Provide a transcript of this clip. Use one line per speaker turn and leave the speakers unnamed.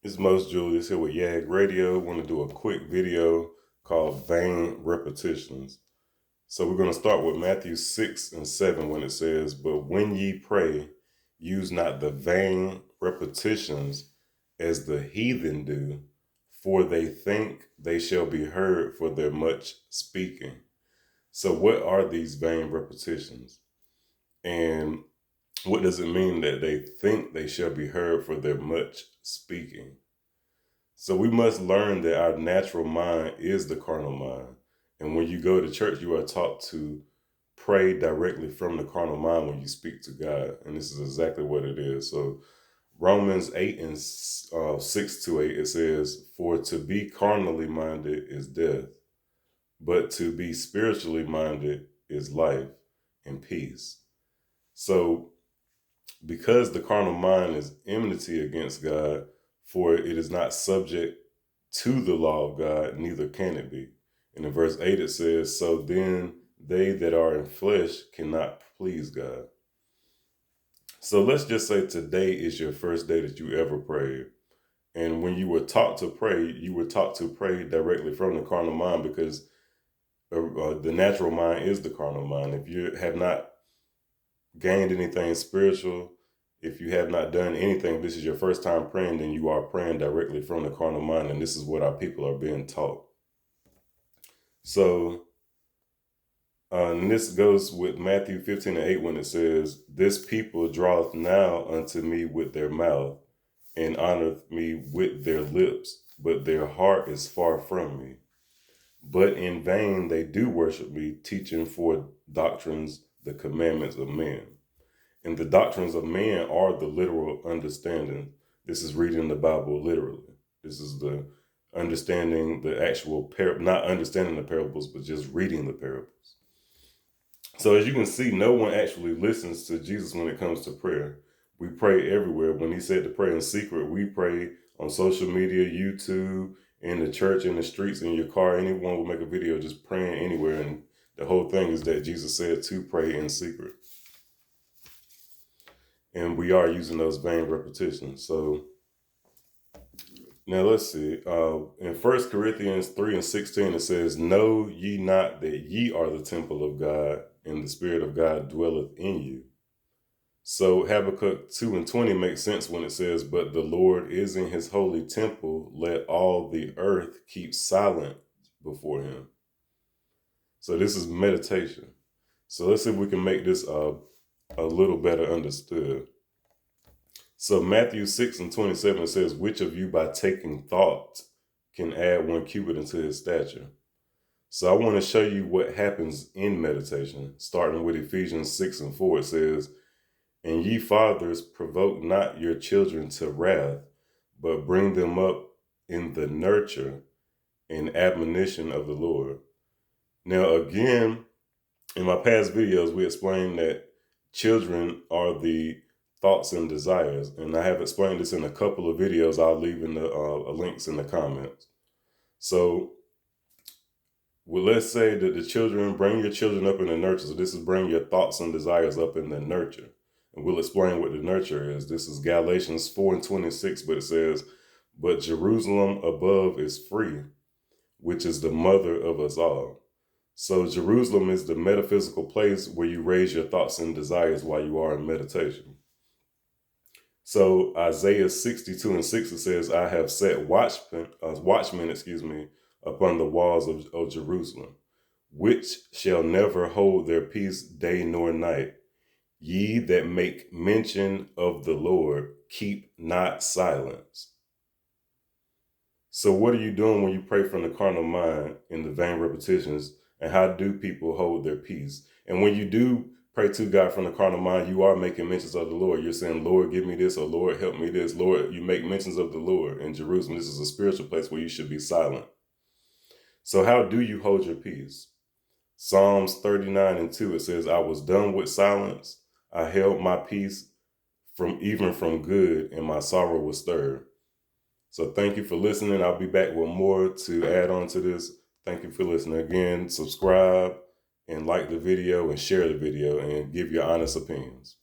It's Most Julius here with YAG Radio. Want to do a quick video called Vain Repetitions. So we're going to start with Matthew 6 and 7 when it says, "But when ye pray, use not the vain repetitions as the heathen do, for they think they shall be heard for their much speaking." So what are these vain repetitions? And what does it mean that they think they shall be heard for their much speaking? So we must learn that our natural mind is the carnal mind. And when you go to church, you are taught to pray directly from the carnal mind when you speak to God. And this is exactly what it is. So Romans 8 and 6 to 8, it says, "For to be carnally minded is death, but to be spiritually minded is life and peace." So because the carnal mind is enmity against God, for it is not subject to the law of God, neither can it be. And in verse 8 it says, "So then they that are in flesh cannot please God." So let's just say today is your first day that you ever prayed. And when you were taught to pray, you were taught to pray directly from the carnal mind, because the natural mind is the carnal mind. If you have not gained anything spiritual, if you have not done anything, this is your first time praying, then you are praying directly from the carnal mind. And this is what our people are being taught. So, and this goes with Matthew 15 and 8 when it says, "This people draweth now unto me with their mouth, and honoreth me with their lips, but their heart is far from me. But in vain they do worship me, teaching for doctrines the commandments of men." And the doctrines of man are the literal understanding. This is reading the Bible literally. This is the understanding the actual not understanding the parables, but just reading the parables. So as you can see, no one actually listens to Jesus when it comes to prayer. We pray everywhere. When he said to pray in secret, we pray on social media, YouTube, in the church, in the streets, in your car. Anyone will make a video just praying anywhere. And the whole thing is that Jesus said to pray in secret. And we are using those vain repetitions. So now let's see. In 1 Corinthians 3 and 16, it says, "Know ye not that ye are the temple of God, and the Spirit of God dwelleth in you?" So Habakkuk 2 and 20 makes sense when it says, "But the Lord is in his holy temple, let all the earth keep silent before him." So this is meditation. So let's see if we can make this a little better understood. So Matthew 6 and 27 says, "Which of you by taking thought can add 1 cubit into his stature?" So I want to show you what happens in meditation. Starting with Ephesians 6 and 4, it says, "And ye fathers, provoke not your children to wrath, but bring them up in the nurture and admonition of the Lord." Now again, in my past videos, we explained that children are the thoughts and desires. And I have explained this in a couple of videos. I'll leave in the links in the comments. So well, let's say that the children, bring your children up in the nurture. So this is bring your thoughts and desires up in the nurture. And we'll explain what the nurture is. This is Galatians 4 and 26, but it says, "But Jerusalem above is free, which is the mother of us all." So Jerusalem is the metaphysical place where you raise your thoughts and desires while you are in meditation. So Isaiah 62 and 6, it says, "I have set watchmen, upon the walls of Jerusalem, which shall never hold their peace day nor night. Ye that make mention of the Lord, keep not silence." So what are you doing when you pray from the carnal mind in the vain repetitions? And how do people hold their peace? And when you do pray to God from the carnal mind, you are making mentions of the Lord. You're saying, "Lord, give me this," or "Lord, help me this." Lord, you make mentions of the Lord in Jerusalem. This is a spiritual place where you should be silent. So how do you hold your peace? Psalms 39 and 2, it says, "I was done with silence. I held my peace from good, and my sorrow was stirred." So thank you for listening. I'll be back with more to add on to this. Thank you for listening. Again, subscribe and like the video and share the video and give your honest opinions.